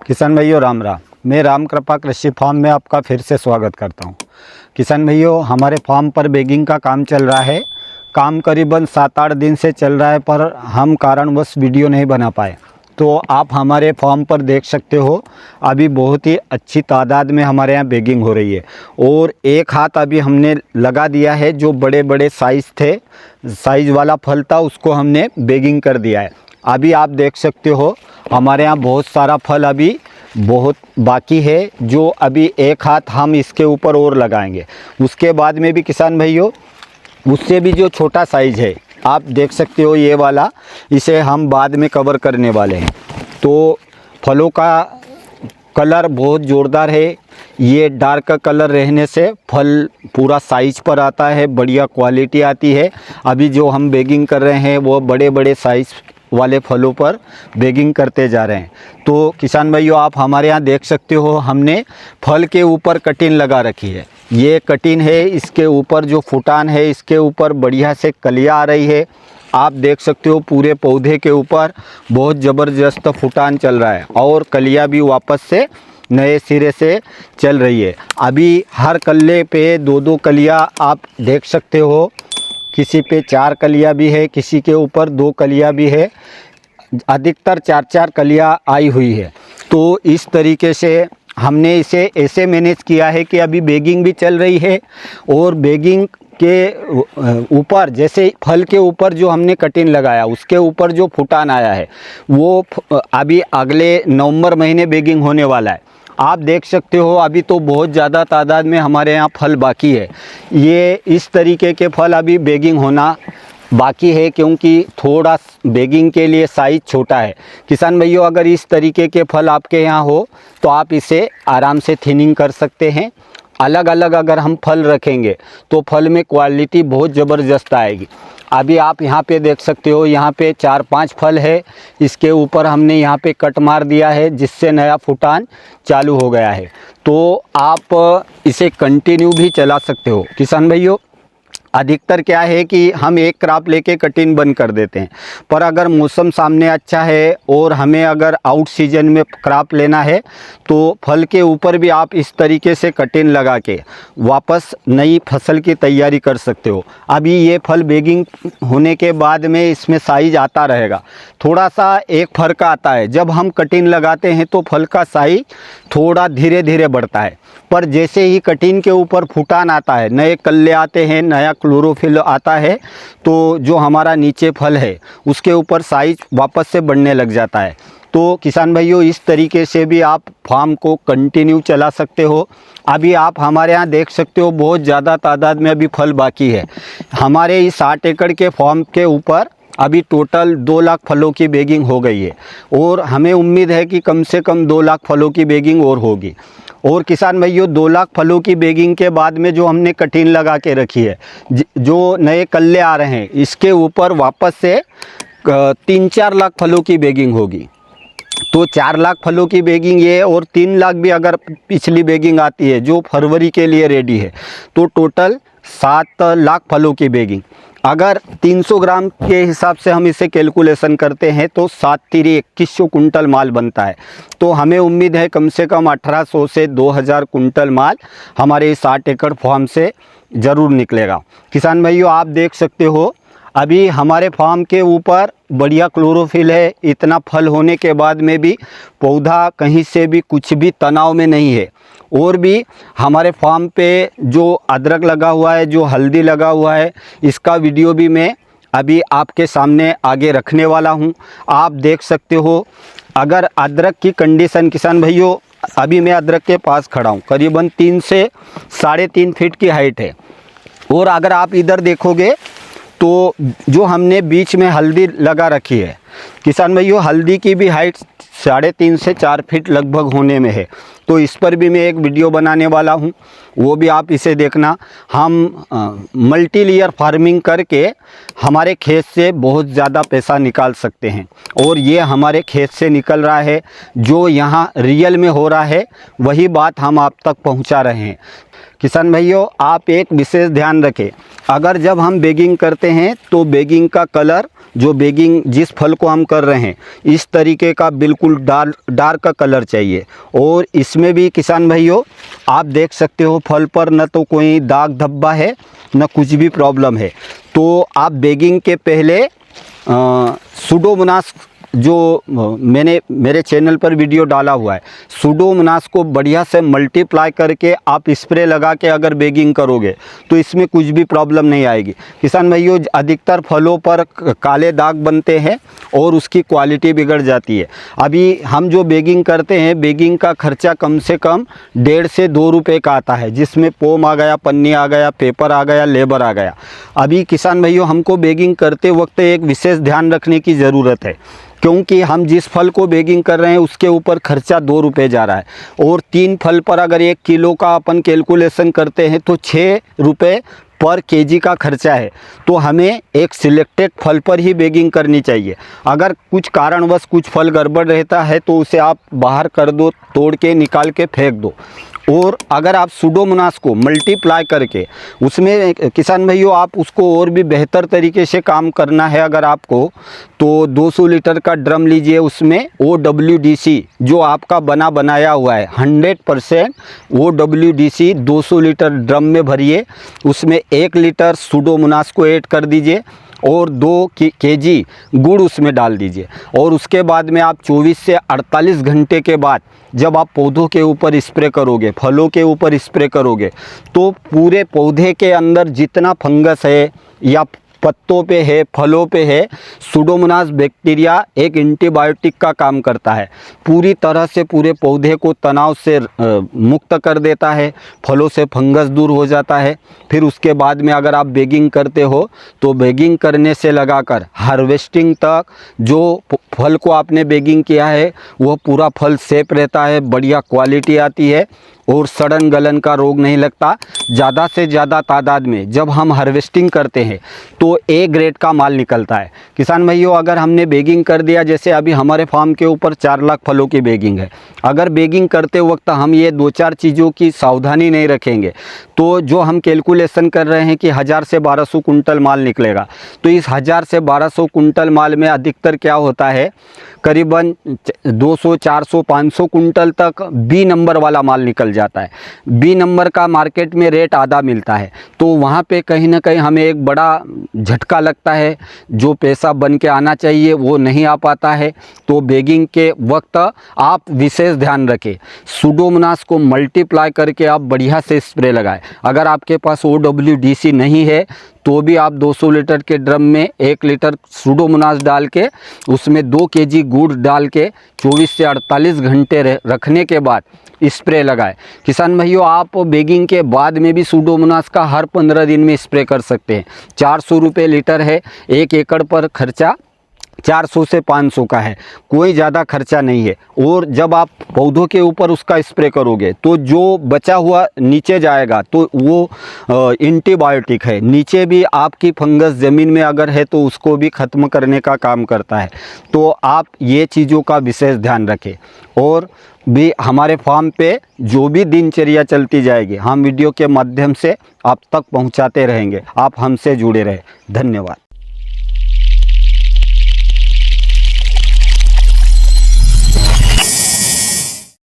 किसान भाइयों राम राम। मैं राम कृपा कृषि फार्म में आपका फिर से स्वागत करता हूं। किसान भाइयों, हमारे फार्म पर बैगिंग का काम चल रहा है। काम करीबन 7-8 दिन से चल रहा है, पर हम कारणवश वीडियो नहीं बना पाए। तो आप हमारे फार्म पर देख सकते हो, अभी बहुत ही अच्छी तादाद में हमारे यहाँ बैगिंग हो रही है। और एक हाथ अभी हमने लगा दिया है, जो बड़े बड़े साइज़ वाला फल था उसको हमने बैगिंग कर दिया है। अभी आप देख सकते हो हमारे यहाँ बहुत सारा फल अभी बहुत बाकी है, जो अभी एक हाथ हम इसके ऊपर और लगाएंगे। उसके बाद में भी किसान भाइयों, उससे भी जो छोटा साइज़ है आप देख सकते हो, ये वाला, इसे हम बाद में कवर करने वाले हैं। तो फलों का कलर बहुत ज़ोरदार है। ये डार्क कलर रहने से फल पूरा साइज पर आता है, बढ़िया क्वालिटी आती है। अभी जो हम बैगिंग कर रहे हैं वो बड़े बड़े साइज़ वाले फलों पर बैगिंग करते जा रहे हैं। तो किसान भाइयों, आप हमारे यहाँ देख सकते हो, हमने फल के ऊपर कटिन लगा रखी है। ये कटिन है, इसके ऊपर जो फुटान है, इसके ऊपर बढ़िया से कलियाँ आ रही है। आप देख सकते हो पूरे पौधे के ऊपर बहुत ज़बरदस्त फुटान चल रहा है और कलियाँ भी वापस से नए सिरे से चल रही है। अभी हर कल्ले पे 2-2 कलियाँ आप देख सकते हो। किसी पे 4 कलियाँ भी है, किसी के ऊपर 2 कलियाँ भी है, अधिकतर 4-4 कलियाँ आई हुई है। तो इस तरीके से हमने इसे ऐसे मैनेज किया है कि अभी बैगिंग भी चल रही है और बैगिंग के ऊपर, जैसे फल के ऊपर जो हमने कटिन लगाया उसके ऊपर जो फुटान आया है वो अभी अगले नवंबर महीने बैगिंग होने वाला है। आप देख सकते हो अभी तो बहुत ज़्यादा तादाद में हमारे यहाँ फल बाकी है। ये इस तरीके के फल अभी बैगिंग होना बाकी है, क्योंकि थोड़ा बैगिंग के लिए साइज़ छोटा है। किसान भाइयों, अगर इस तरीके के फल आपके यहाँ हो तो आप इसे आराम से थिनिंग कर सकते हैं। अलग अलग अगर हम फल रखेंगे तो फल में क्वालिटी बहुत ज़बरदस्त आएगी। अभी आप यहाँ पे देख सकते हो, यहाँ पे 4-5 फल है, इसके ऊपर हमने यहाँ पे कट मार दिया है, जिससे नया फुटान चालू हो गया है। तो आप इसे कंटिन्यू भी चला सकते हो। किसान भाइयों, अधिकतर क्या है कि हम एक क्रॉप लेके कटिंग बंद कर देते हैं, पर अगर मौसम सामने अच्छा है और हमें अगर आउट सीजन में क्रॉप लेना है तो फल के ऊपर भी आप इस तरीके से कटिंग लगा के वापस नई फसल की तैयारी कर सकते हो। अभी ये फल बैगिंग होने के बाद में इसमें साइज आता रहेगा, थोड़ा सा एक फर्क आता है। जब हम कटिंग लगाते हैं तो फल का साइज थोड़ा धीरे धीरे बढ़ता है, पर जैसे ही कटिंग के ऊपर फुटान आता है, नए कल्ले आते हैं, नया क्लोरोफिल आता है, तो जो हमारा नीचे फल है उसके ऊपर साइज वापस से बढ़ने लग जाता है। तो किसान भाइयों, इस तरीके से भी आप फार्म को कंटिन्यू चला सकते हो। अभी आप हमारे यहाँ देख सकते हो बहुत ज़्यादा तादाद में अभी फल बाकी है। हमारे इस 60 एकड़ के फार्म के ऊपर अभी टोटल 2 लाख फलों की बैगिंग हो गई है और हमें उम्मीद है कि कम से कम 2 लाख फलों की बैगिंग और होगी। और किसान भाइयों, 2 लाख फलों की बैगिंग के बाद में जो हमने कटिन लगा के रखी है, जो नए कल्ले आ रहे हैं, इसके ऊपर वापस से 3-4 लाख फलों की बैगिंग होगी। तो 4 लाख फलों की बैगिंग ये, और 3 लाख भी अगर पिछली बैगिंग आती है जो फरवरी के लिए रेडी है, तो टोटल 7 लाख फलों की बैगिंग। अगर 300 ग्राम के हिसाब से हम इसे कैलकुलेशन करते हैं तो 7-3-2100 कुंटल माल बनता है। तो हमें उम्मीद है कम से कम 1800 से 2000 कुंटल माल हमारे इस 60 एकड़ फार्म से ज़रूर निकलेगा। किसान भाइयों, आप देख सकते हो अभी हमारे फार्म के ऊपर बढ़िया क्लोरोफिल है। इतना फल होने के बाद में भी पौधा कहीं से भी कुछ भी तनाव में नहीं है। और भी हमारे फार्म पे जो अदरक लगा हुआ है, जो हल्दी लगा हुआ है, इसका वीडियो भी मैं अभी आपके सामने आगे रखने वाला हूं। आप देख सकते हो अगर अदरक की कंडीशन, किसान भाइयों, अभी मैं अदरक के पास खड़ा हूं, करीबन 3 से 3.5 फीट की हाइट है। और अगर आप इधर देखोगे तो जो हमने बीच में हल्दी लगा रखी है, किसान भाइयों, हल्दी की भी हाइट 3.5 से 4 फीट लगभग होने में है। तो इस पर भी मैं एक वीडियो बनाने वाला हूं, वो भी आप इसे देखना। हम मल्टी लेयर फार्मिंग करके हमारे खेत से बहुत ज़्यादा पैसा निकाल सकते हैं, और ये हमारे खेत से निकल रहा है। जो यहाँ रियल में हो रहा है वही बात हम आप तक पहुँचा रहे हैं। किसान भाइयों, आप एक विशेष ध्यान रखें, अगर जब हम बैगिंग करते हैं तो बैगिंग का कलर, जो बैगिंग जिस फल को हम कर रहे हैं इस तरीके का बिल्कुल डार्क कलर चाहिए। और इसमें भी किसान भाइयों आप देख सकते हो फल पर न तो कोई दाग धब्बा है न कुछ भी प्रॉब्लम है। तो आप बैगिंग के पहले सूडोमोनास, जो मैंने मेरे चैनल पर वीडियो डाला हुआ है, सूडोमोनास को बढ़िया से मल्टीप्लाई करके आप स्प्रे लगा के अगर बैगिंग करोगे तो इसमें कुछ भी प्रॉब्लम नहीं आएगी। किसान भाइयों, अधिकतर फलों पर काले दाग बनते हैं और उसकी क्वालिटी बिगड़ जाती है। अभी हम जो बैगिंग करते हैं, बैगिंग का खर्चा कम से कम 1.5 से 2 रुपये का आता है, जिसमें पोम आ गया, पन्नी आ गया, पेपर आ गया, लेबर आ गया। अभी किसान भाइयों, हमको बैगिंग करते वक्त एक विशेष ध्यान रखने की ज़रूरत है, क्योंकि हम जिस फल को बैगिंग कर रहे हैं उसके ऊपर खर्चा 2 रुपये जा रहा है और 3 फल पर अगर 1 किलो का अपन कैलकुलेशन करते हैं तो 6 रुपये पर केजी का खर्चा है। तो हमें एक सिलेक्टेड फल पर ही बैगिंग करनी चाहिए। अगर कुछ कारणवश कुछ फल गड़बड़ रहता है तो उसे आप बाहर कर दो, तोड़ के निकाल के फेंक दो। और अगर आप सूडोमोनास को मल्टीप्लाई करके उसमें किसान भाइयों आप उसको और भी बेहतर तरीके से काम करना है अगर आपको, तो 200 लीटर का ड्रम लीजिए, उसमें OWDC जो आपका बनाया हुआ है 100% OWDC 200 लीटर ड्रम में भरिए, उसमें 1 लीटर सूडोमोनास को ऐड कर दीजिए और 2 केजी गुड़ उसमें डाल दीजिए। और उसके बाद में आप 24 से 48 घंटे के बाद जब आप पौधों के ऊपर स्प्रे करोगे, फलों के ऊपर स्प्रे करोगे, तो पूरे पौधे के अंदर जितना फंगस है या पत्तों पे है, फलों पे है, सूडोमोनास बैक्टीरिया एक एंटीबायोटिक का काम करता है। पूरी तरह से पूरे पौधे को तनाव से मुक्त कर देता है, फलों से फंगस दूर हो जाता है। फिर उसके बाद में अगर आप बैगिंग करते हो तो बैगिंग करने से लगाकर हार्वेस्टिंग तक जो फल को आपने बैगिंग किया है वह पूरा फल सेफ रहता है, बढ़िया क्वालिटी आती है और सड़न गलन का रोग नहीं लगता। ज़्यादा से ज़्यादा तादाद में जब हम हार्वेस्टिंग करते हैं तो A ग्रेड का माल निकलता है। किसान भाइयों, अगर हमने बैगिंग कर दिया, जैसे अभी हमारे फार्म के ऊपर 4 लाख फलों की बैगिंग है, अगर बैगिंग करते वक्त हम ये 2-4 चीज़ों की सावधानी नहीं रखेंगे तो जो हम कैलकुलेशन कर रहे हैं कि 1000 से 1200 कुंटल माल निकलेगा, तो इस 1000 से 1200 कुंटल माल में अधिकतर क्या होता है, करीबन 200, 400, 500 कुंटल तक B नंबर वाला माल निकल जाता है। B नंबर का मार्केट में रेट आधा मिलता है, तो वहाँ पे कहीं ना कहीं हमें एक बड़ा झटका लगता है। जो पैसा बन के आना चाहिए वो नहीं आ पाता है। तो बैगिंग के वक्त आप विशेष ध्यान रखें, सूडोमोनास को मल्टीप्लाई करके आप बढ़िया से स्प्रे लगाएं। अगर आपके पास OWDC नहीं है तो भी आप 200 लीटर के ड्रम में 1 लीटर सूडोमोनास डाल के उसमें 2 केजी गुड़ डाल के 24 से 48 घंटे रखने के बाद स्प्रे लगाएं। किसान भाइयों, आप बैगिंग के बाद में भी सूडोमोनास का हर 15 दिन में स्प्रे कर सकते हैं। 400 रुपये लीटर है, 1 एकड़ पर खर्चा 400 से 500 का है, कोई ज़्यादा खर्चा नहीं है। और जब आप पौधों के ऊपर उसका स्प्रे करोगे तो जो बचा हुआ नीचे जाएगा तो वो एंटीबायोटिक है, नीचे भी आपकी फंगस ज़मीन में अगर है तो उसको भी ख़त्म करने का काम करता है। तो आप ये चीज़ों का विशेष ध्यान रखें। और भी हमारे फार्म पे जो भी दिनचर्या चलती जाएगी हम वीडियो के माध्यम से आप तक पहुंचाते रहेंगे। आप हमसे जुड़े रहे। धन्यवाद।